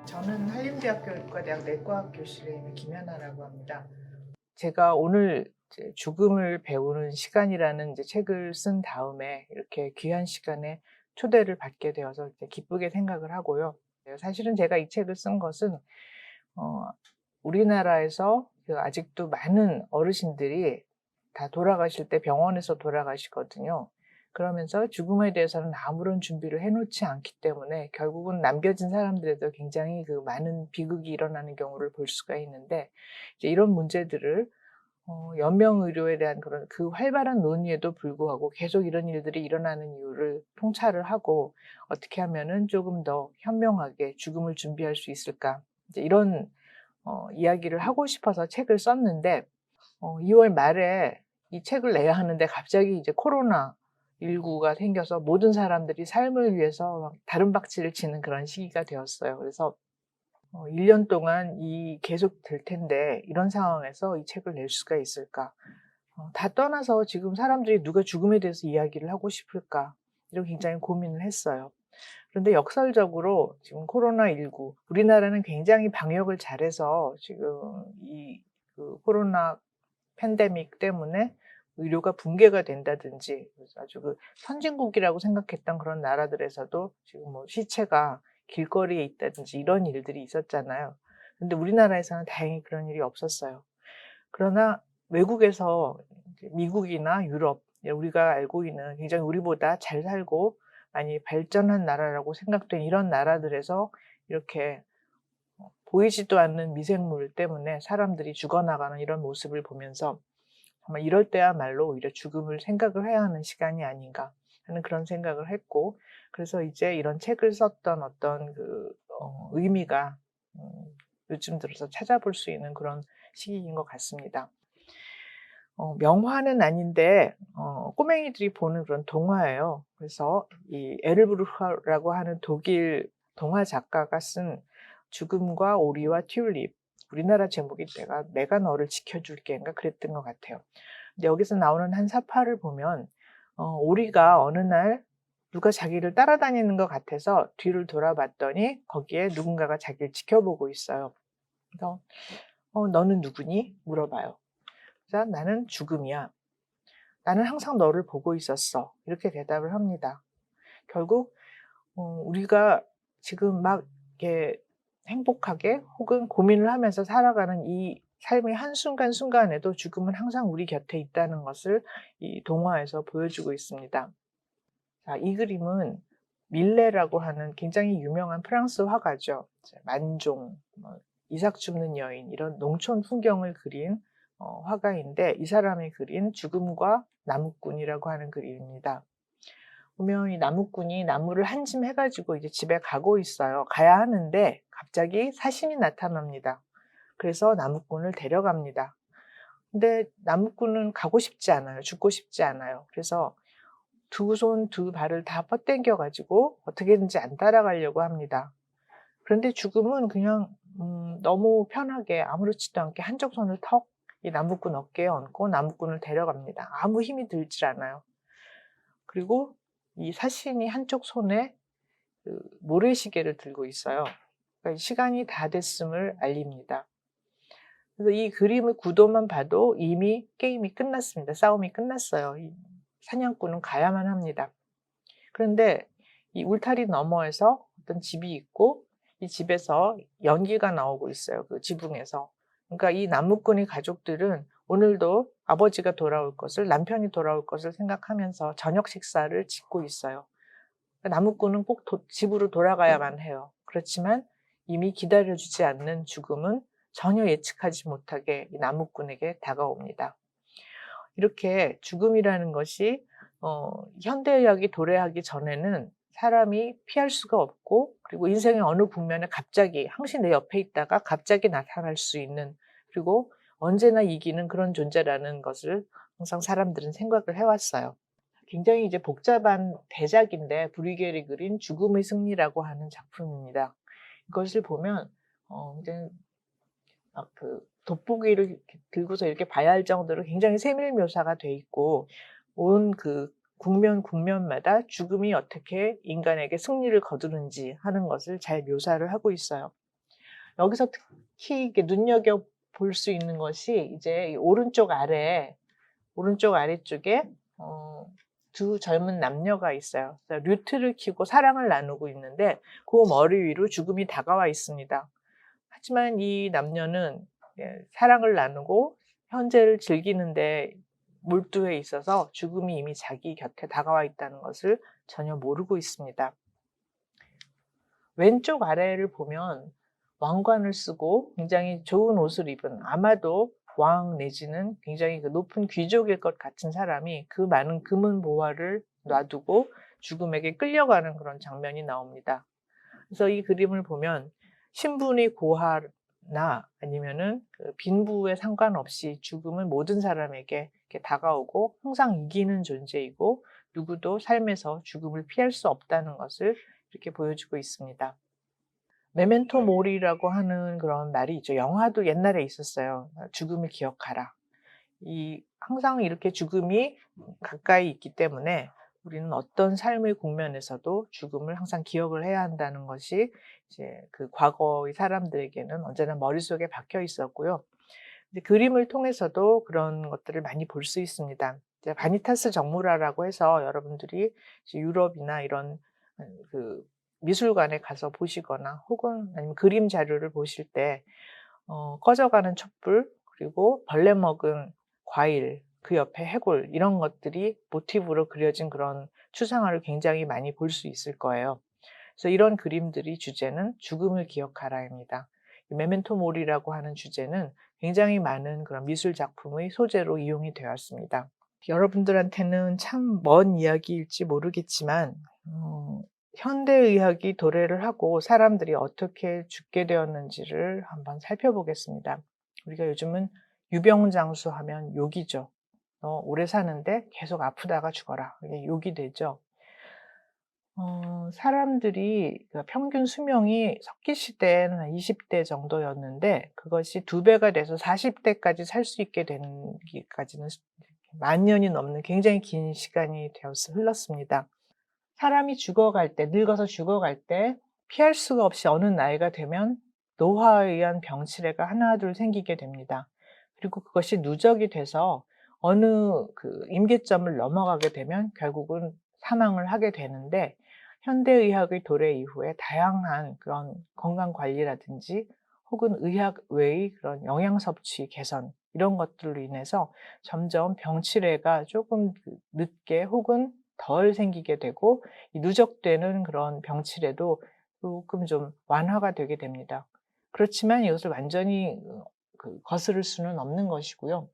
저는 한림대학교 의과대학 내과학 교실에 있는 김연아라고 합니다. 제가 오늘 이제 죽음을 배우는 시간이라는 이제 책을 쓴 다음에 이렇게 귀한 시간에 초대를 받게 되어서 이제 기쁘게 생각을 하고요. 사실은 제가 이 책을 쓴 것은 어 우리나라에서 아직도 많은 어르신들이 다 돌아가실 때 병원에서 돌아가시거든요. 그러면서 죽음에 대해서는 아무런 준비를 해 놓지 않기 때문에 결국은 남겨진 사람들에도 굉장히 많은 비극이 일어나는 경우를 볼 수가 있는데, 이제 이런 문제들을 연명 의료에 대한 그런 활발한 논의에도 불구하고 계속 이런 일들이 일어나는 이유를 통찰을 하고 '어떻게 하면은 조금 더 현명하게 죽음을 준비할 수 있을까?' 이제 이런 이야기를 하고 싶어서 책을 썼는데, 2월 말에 이 책을 내야 하는데 갑자기 이제 코로나19가 생겨서 모든 사람들이 삶을 위해서 막 다른박질을 치는 그런 시기가 되었어요. 그래서 '일 년 동안 이 계속 될 텐데 이런 상황에서 이 책을 낼 수가 있을까? 다 떠나서 지금 사람들이 누가 죽음에 대해서 이야기를 하고 싶을까?' 이런 굉장히 고민을 했어요. 그런데 역설적으로 지금 코로나19, 우리나라는 굉장히 방역을 잘해서 지금 코로나 팬데믹 때문에 의료가 붕괴가 된다든지, 그래서 아주 선진국이라고 생각했던 그런 나라들에서도 지금 뭐 시체가 길거리에 있다든지 이런 일들이 있었잖아요. 근데 우리나라에서는 다행히 그런 일이 없었어요. 그러나 외국에서 이제 미국이나 유럽, 우리가 알고 있는 굉장히 우리보다 잘 살고 많이 발전한 나라라고 생각된 이런 나라들에서 이렇게 보이지도 않는 미생물 때문에 사람들이 죽어나가는 이런 모습을 보면서 정말 이럴 때야말로 오히려 죽음을 생각을 해야 하는 시간이 아닌가 하는 그런 생각을 했고, 그래서 이제 이런 책을 썼던 어떤 의미가 음 요즘 들어서 찾아볼 수 있는 그런 시기인 것 같습니다. 명화는 아닌데 꼬맹이들이 보는 그런 동화예요. 그래서 이 에르부르크라고 하는 독일 동화 작가가 쓴 죽음과 오리와 튤립, 우리나라 제목이 내가 너를 지켜줄게인가 그랬던 것 같아요. 근데 여기서 나오는 한 사파를 보면 오리가 어느 날 누가 자기를 따라다니는 것 같아서 뒤를 돌아봤더니 거기에 누군가가 자기를 지켜보고 있어요. 그래서 너는 누구니? 물어봐요. 그래서 나는 죽음이야. 나는 항상 너를 보고 있었어. 이렇게 대답을 합니다. 결국 우리가 지금 막 이렇게 행복하게 혹은 고민을 하면서 살아가는 이 삶의 한순간순간에도 죽음은 항상 우리 곁에 있다는 것을 이 동화에서 보여주고 있습니다. 자, 이 그림은 밀레라고 하는 굉장히 유명한 프랑스 화가죠. 이제 만종, 이삭 줍는 여인, 이런 농촌 풍경을 그린 화가인데, 이 사람이 그린 죽음과 나무꾼이라고 하는 그림입니다. 보면 이 나무꾼이 나무를 한 짐 해 가지고 이제 집에 가고 있어요. 가야 하는데 갑자기 사신이 나타납니다. 그래서 나무꾼을 데려갑니다. 근데 나무꾼은 가고 싶지 않아요. 죽고 싶지 않아요. 그래서 두 손 두 발을 다 뻗당겨 가지고 어떻게든지 안 따라가려고 합니다. 그런데 죽음은 그냥 너무 편하게 아무렇지도 않게 한쪽 손을 턱 이 나무꾼 어깨에 얹고 나무꾼을 데려갑니다. 아무 힘이 들질 않아요. 그리고 이 사신이 한쪽 손에 모래시계를 들고 있어요. 그러니까 시간이 다 됐음을 알립니다. 그래서 이 그림의 구도만 봐도 이미 게임이 끝났습니다. 싸움이 끝났어요. 이 사냥꾼은 가야만 합니다. 그런데 이 울타리 너머에서 어떤 집이 있고, 이 집에서 연기가 나오고 있어요, 그 지붕에서. 그러니까 이 나무꾼의 가족들은 오늘도 아버지가 돌아올 것을, 남편이 돌아올 것을 생각하면서 저녁 식사를 짓고 있어요. 나무꾼은 꼭 집으로 돌아가야만 해요. 그렇지만 이미 기다려주지 않는 죽음은 전혀 예측하지 못하게 이 나무꾼에게 다가옵니다. 이렇게 죽음이라는 것이 현대의학이 도래하기 전에는 사람이 피할 수가 없고, 그리고 인생의 어느 국면에 갑자기 항시 내 옆에 있다가 갑자기 나타날 수 있는, 그리고 언제나 이기는 그런 존재라는 것을 항상 사람들은 생각을 해왔어요. 굉장히 이제 복잡한 대작인데, 브리겔이 그린 죽음의 승리라고 하는 작품입니다. 이것을 보면 굉장히 막 돋보기를 이렇게 들고서 이렇게 봐야 할 정도로 굉장히 세밀 묘사가 돼 있고, 온 국면 국면마다 죽음이 어떻게 인간에게 승리를 거두는지 하는 것을 잘 묘사를 하고 있어요. 여기서 특히 이게 눈여겨 볼 수 있는 것이 이제 이 오른쪽 아래쪽에 두 젊은 남녀가 있어요. 그래서 류트를 켜고 사랑을 나누고 있는데 그 머리 위로 죽음이 다가와 있습니다. 하지만 이 남녀는 사랑을 나누고 현재를 즐기는데 몰두해 있어서 죽음이 이미 자기 곁에 다가와 있다는 것을 전혀 모르고 있습니다. 왼쪽 아래를 보면 왕관을 쓰고 굉장히 좋은 옷을 입은, 아마도 왕 내지는 굉장히 그 높은 귀족일 것 같은 사람이 그 많은 금은 보화를 놔두고 죽음에게 끌려가는 그런 장면이 나옵니다. 그래서 이 그림을 보면 신분이 고하나 아니면은 그 빈부에 상관없이 죽음은 모든 사람에게 이렇게 다가오고 항상 이기는 존재이고 누구도 삶에서 죽음을 피할 수 없다는 것을 이렇게 보여주고 있습니다. 메멘토 모리라고 하는 그런 말이 있죠. 영화도 옛날에 있었어요. 죽음을 기억하라. 항상 이렇게 죽음이 가까이 있기 때문에 우리는 어떤 삶의 국면에서도 죽음을 항상 기억을 해야 한다는 것이 이제 그 과거의 사람들에게는 언제나 머릿속에 박혀 있었고요. 이제 그림을 통해서도 그런 것들을 많이 볼 수 있습니다. 이제 바니타스 정무라라고 해서 여러분들이 이제 유럽이나 이런 그 미술관에 가서 보시거나 혹은 아니면 그림 자료를 보실 때 꺼져가는 촛불, 그리고 벌레 먹은 과일, 그 옆에 해골, 이런 것들이 모티브로 그려진 그런 추상화를 굉장히 많이 볼 수 있을 거예요. 그래서 이런 그림들이 주제는 죽음을 기억하라입니다. 메멘토 모리라고 하는 주제는 굉장히 많은 그런 미술 작품의 소재로 이용이 되었습니다. 여러분들한테는 참 먼 이야기일지 모르겠지만 현대의학이 도래를 하고 사람들이 어떻게 죽게 되었는지를 한번 살펴보겠습니다. 우리가 요즘은 유병장수하면 욕이죠. 너 오래 사는데 계속 아프다가 죽어라. 이게 욕이 되죠. 사람들이 그 평균 수명이 석기 시대에는 한 20대 정도였는데 그것이 2배가 돼서 40대까지 살 수 있게 되기까지는 만 년이 넘는 굉장히 긴 시간이 흘렀습니다. 사람이 죽어갈 때, 늙어서 죽어갈 때 피할 수가 없이 어느 나이가 되면 노화에 의한 병치레가 하나둘 생기게 됩니다. 그리고 그것이 누적이 돼서 어느 그 임계점을 넘어가게 되면 결국은 사망을 하게 되는데, 현대의학의 도래 이후에 다양한 그런 건강관리라든지 혹은 의학 외의 그런 영양 섭취 개선, 이런 것들로 인해서 점점 병치레가 조금 늦게 혹은 덜 생기게 되고 이 누적되는 그런 병치레도 조금 좀 완화가 되게 됩니다. 그렇지만 이것을 완전히 거스를 수는 없는 것이고요.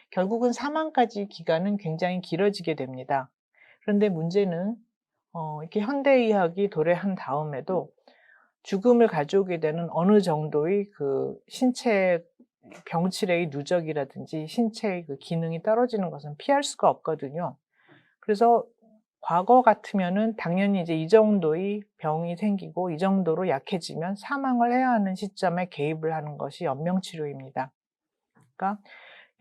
결국은 사망까지 기간은 굉장히 길어지게 됩니다. 그런데 문제는 이렇게 현대의학이 도래한 다음에도 죽음을 가져오게 되는 어느 정도의 그 신체 병치레의 누적이라든지 신체의 그 기능이 떨어지는 것은 피할 수가 없거든요. 그래서 과거 같으면은 당연히 이제 이 정도의 병이 생기고 이 정도로 약해지면 사망을 해야 하는 시점에 개입을 하는 것이 연명치료입니다. 그러니까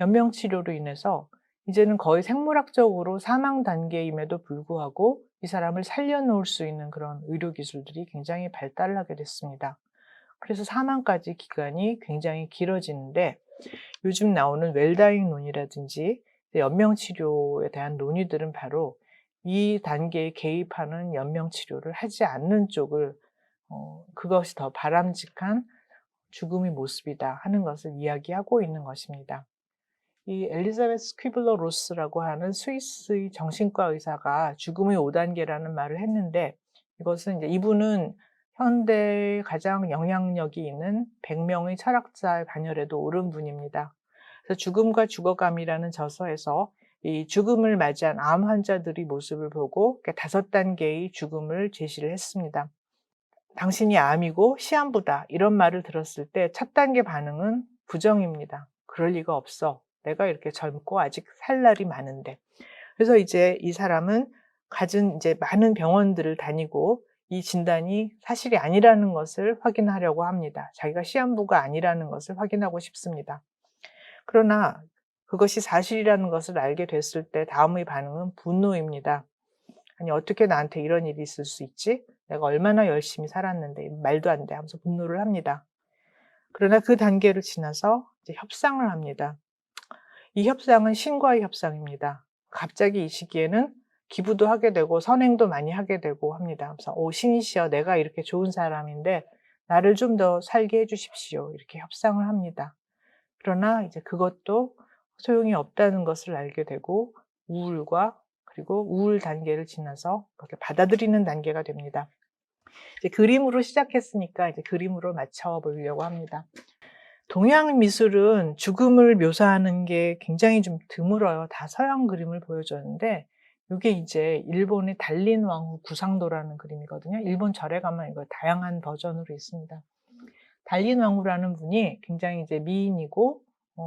연명치료로 인해서 이제는 거의 생물학적으로 사망 단계임에도 불구하고 이 사람을 살려놓을 수 있는 그런 의료 기술들이 굉장히 발달을 하게 됐습니다. 그래서 사망까지 기간이 굉장히 길어지는데, 요즘 나오는 웰다잉론이라든지 연명치료에 대한 논의들은 바로 이 단계에 개입하는 연명치료를 하지 않는 쪽을 그것이 더 바람직한 죽음의 모습이다 하는 것을 이야기하고 있는 것입니다. 이 엘리자베스 퀴블러 로스라고 하는 스위스의 정신과 의사가 죽음의 5단계라는 말을 했는데, 이것은 이제 이분은 현대에 가장 영향력이 있는 100명의 철학자의 반열에도 오른 분입니다. 그래서 죽음과 죽어감이라는 저서에서 이 죽음을 맞이한 암 환자들의 모습을 보고 5단계의 죽음을 제시를 했습니다. 당신이 암이고 시한부다, 이런 말을 들었을 때 첫 단계 반응은 부정입니다. 그럴 리가 없어. 내가 이렇게 젊고 아직 살 날이 많은데. 그래서 이제 이 사람은 갖은 이제 많은 병원들을 다니고 이 진단이 사실이 아니라는 것을 확인하려고 합니다. 자기가 시한부가 아니라는 것을 확인하고 싶습니다. 그러나 그것이 사실이라는 것을 알게 됐을 때 다음의 반응은 분노입니다. 아니, 어떻게 나한테 이런 일이 있을 수 있지? 내가 얼마나 열심히 살았는데 말도 안 돼 하면서 분노를 합니다. 그러나 그 단계를 지나서 이제 협상을 합니다. 이 협상은 신과의 협상입니다. 갑자기 이 시기에는 기부도 하게 되고 선행도 많이 하게 되고 합니다. 그래서 "오 신이시여 내가 이렇게 좋은 사람인데 나를 좀 더 살게 해 주십시오." 이렇게 협상을 합니다. 그러나 이제 그것도 소용이 없다는 것을 알게 되고 우울과 그리고 우울 단계를 지나서 그렇게 받아들이는 단계가 됩니다. 이제 그림으로 시작했으니까 이제 그림으로 맞춰 보려고 합니다. 동양 미술은 죽음을 묘사하는 게 굉장히 좀 드물어요. 다 서양 그림을 보여줬는데 요게 이제 일본의 달린 왕후 구상도라는 그림이거든요. 일본 절에 가면 이거 다양한 버전으로 있습니다. 달린 왕후라는 분이 굉장히 이제 미인이고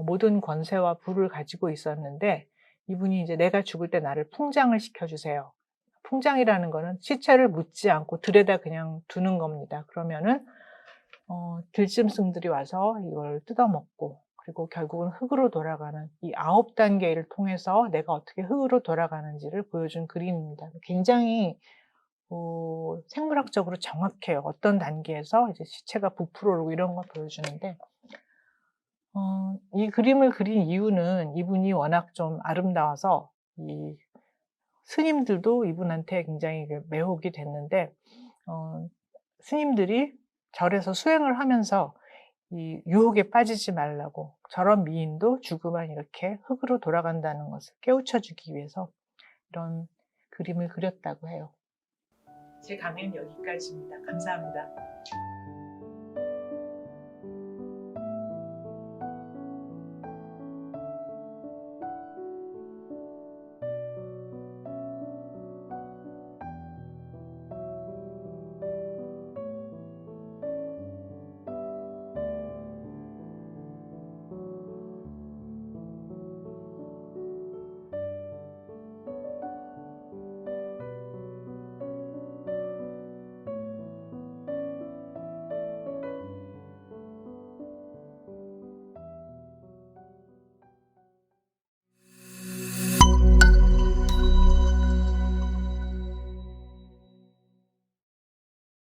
모든 권세와 부를 가지고 있었는데 이분이 이제 "내가 죽을 때 나를 풍장을 시켜주세요." 풍장이라는 거는 시체를 묻지 않고 들에다 그냥 두는 겁니다. 그러면은 들짐승들이 와서 이걸 뜯어먹고 그리고 결국은 흙으로 돌아가는 이 9 단계를 통해서 내가 어떻게 흙으로 돌아가는지를 보여준 그림입니다. 굉장히 생물학적으로 정확해요. 어떤 단계에서 이제 시체가 부풀어 오르고 이런 걸 보여주는데 이 그림을 그린 이유는 이분이 워낙 좀 아름다워서 이 스님들도 이분한테 굉장히 매혹이 됐는데 스님들이 절에서 수행을 하면서 이 유혹에 빠지지 말라고 저런 미인도 죽으면 이렇게 흙으로 돌아간다는 것을 깨우쳐 주기 위해서 이런 그림을 그렸다고 해요. 제 강의는 여기까지입니다. 감사합니다.